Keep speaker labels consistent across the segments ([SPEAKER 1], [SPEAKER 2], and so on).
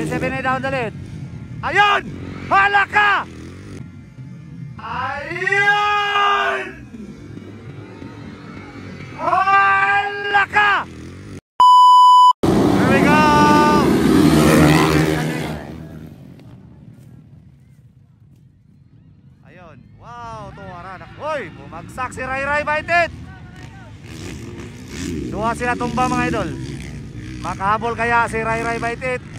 [SPEAKER 1] Jesse Pineda on the lead. Ayun! Hala ka! Ayun! Hala ka! Here we go! Ayun. Wow, tuwara na. Hoy, bumagsak si Ray Ray Baitit. Duha sila tumba mga idol. Makahabol kaya si Ray Ray Baitit.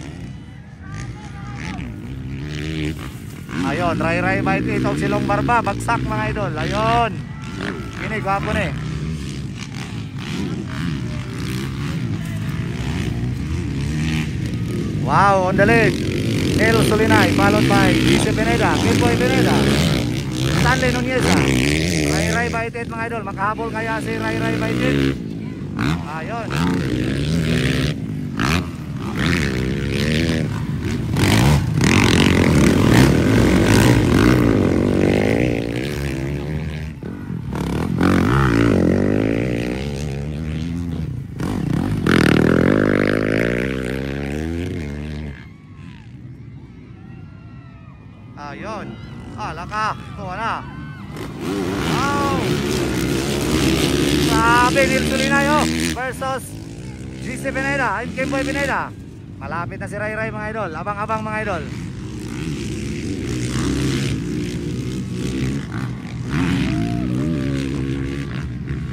[SPEAKER 1] Ayun, Ray Ray Baitit o silong barba, bagsak mga idol. Ayun. Ini gwapo ni. Wow, on the lead. Nel Solinay, followed by Jesse Pineda, Kimboy Pineda, Stanley Nuneza. Ray Ray Baitit mga idol, makahabol kaya si Ray Ray Baitit. Ayun. Ayun. Laka. Tuwa na. Wow. Grabe, Nel Solinay versus Jesse Pineda and Kimboy Pineda. Malapit na si Ray Ray mga idol. Abang-abang mga idol.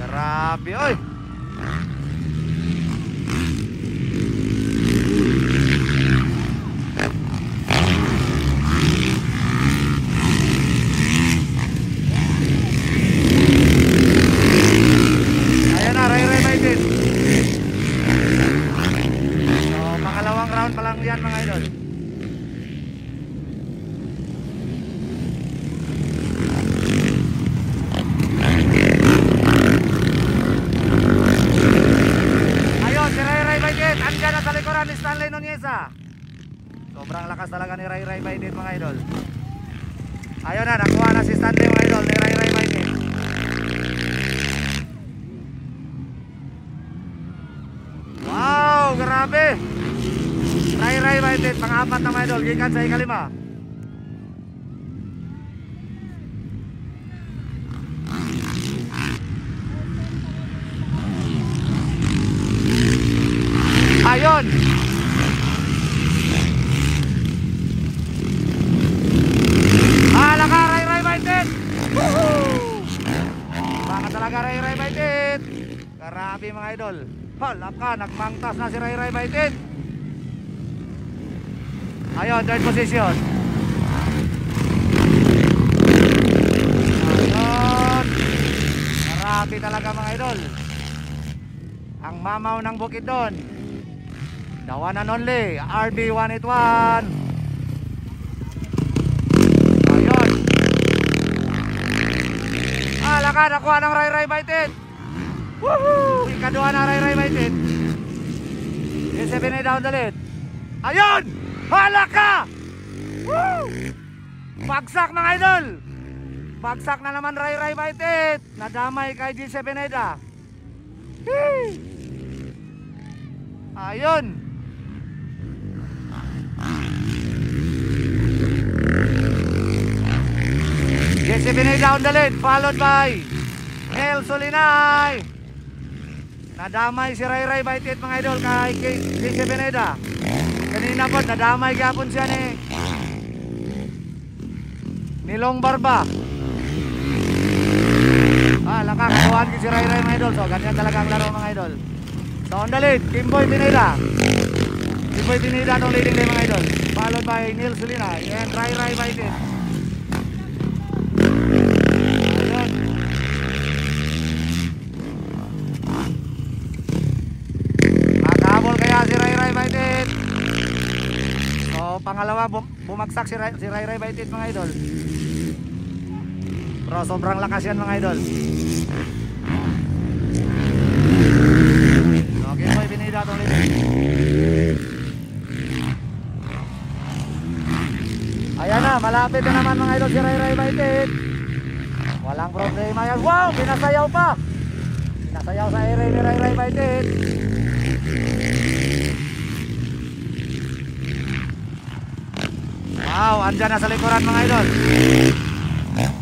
[SPEAKER 1] Grabe, oy. Yan mga idol. Ayun, si Ray Ray Baitit andyan na sa likuran ni Stanley Nuneza. Sobrang lakas talaga ni Ray Ray Baitit mga idol. Ayun na, nakuha na si Stanley mga idol ni Ray Ray Baitit. Wow, grabe. Ray Ray Baitit, pang-apat na mga idol, gikan sa ikalima. Ayun. Hala ka, Ray Ray Baitit. Baka talaga Ray Ray Baitit. Grabe mga idol. Hala ka, nagmangtas na si Ray Ray Baitit. Ayun, third position. Ayun. Marami talaga mga idol. Ang mamaw ng bukid doon. The one and only RB181. Ayun. Laka, nakuha ng Ray Ray Baitit. Woohoo! Ikaduha na Ray Ray Baitit. Jesse Pineda on the lead. Ayun! Hala ka! Woo! Bagsak mga idol. Bagsak na naman Ray Ray Baitit. Nadamay kay Jesse Pineda. Ayun. Jesse Pineda on the lead, followed by Nel Solinay. Nadamay si Ray Ray Baitit mga idol kay Jesse Pineda. Kanina po, nadamay gapon siya ni Long Barba. Nakakakuhaan ko si Ray Ray mga idol. So, ganyan talaga ang laro mga idol. So, on the lead, Kimboy Pineda. Kimboy Pineda itong leading day mga idol. Followed by Nel Solinay and Ray Ray Baitit. Ayun. Makahabol kaya si Ray Ray Baitit. So, pangalawa, bumagsak si Ray Ray Baitit mga idol. Pero sobrang lakas yan mga idol. Okay, boy, Pineda itong leading. Ayan na, malapit na naman mga idol si Ray Ray Baitit. Walang problema yan. Wow, pinasayaw pa. Pinasayaw sa area ni Ray Ray Baitit. Wow, andyan na sa likuran mga idol. Ayun.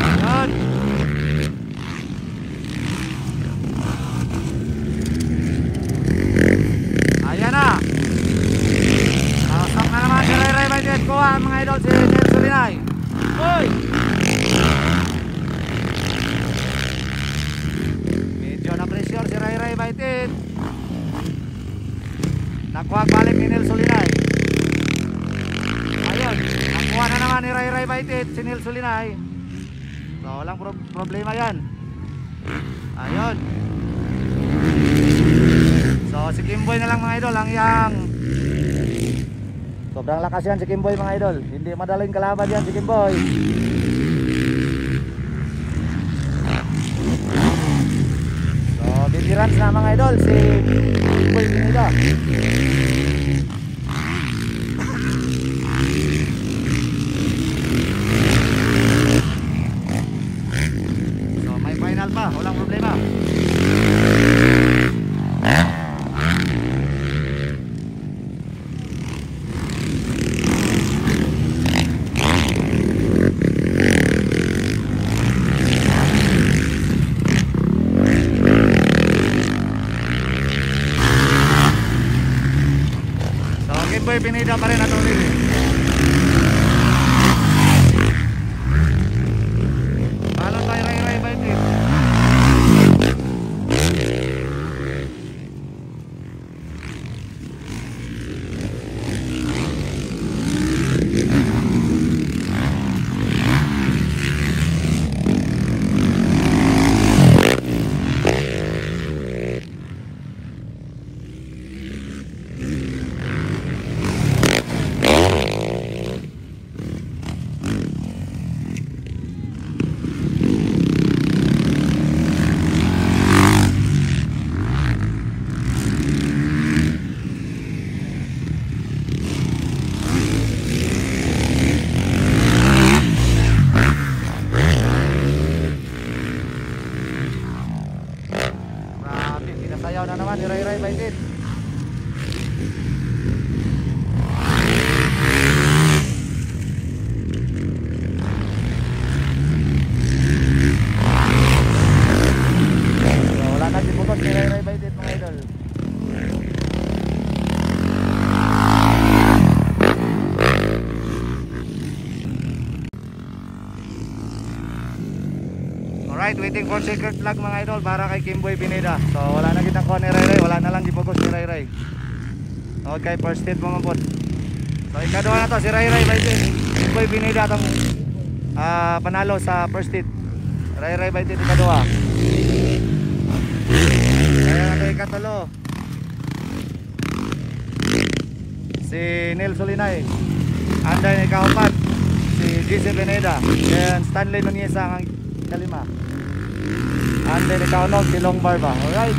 [SPEAKER 1] Ayun. Ayan na. Sasok na naman si Ray Ray Baited. Kuha mga idol si Nelson Linay. Uy! Medyo na pressure si Ray Ray Baited. Nakuha balik ni Nelson Linay. Ayun, nakuha na naman ni Ray Ray Baited si Nelson Linay. So walang problema yan. Ayun. So si Kimboy na lang mga idol ang yang. Sobrang lakas yan si Kimboy mga idol. Hindi madaling kalaban yan si Kimboy. So bibirans na mga idol si Kimboy Pineda. So may final pa, walang problema. Kimboy Pineda pa rin ato rin. Balon tayo Ray Ray Baited. Sayaw na naman ni Ray Ray Baited. So, wala na siputot ni Ray Ray Baited mga idol. Alright, waiting for secret flag mga idol para kay Kimboy Pineda. So wala na kitang kuha ni Ray Ray, wala na lang di-focus ni Ray Ray. Okay, first hit mga pod. So ikaduha na to si Ray Ray Baited. Kimboy Pineda itong panalo sa first hit. Ray Ray Baited ikaduha. Kaya na ito ikatulo si Nelson Linay. Anday ni kaupat si GC Pineda. And Stanley Nunez ang kalima. And then ikaw si Long Barba. Alright.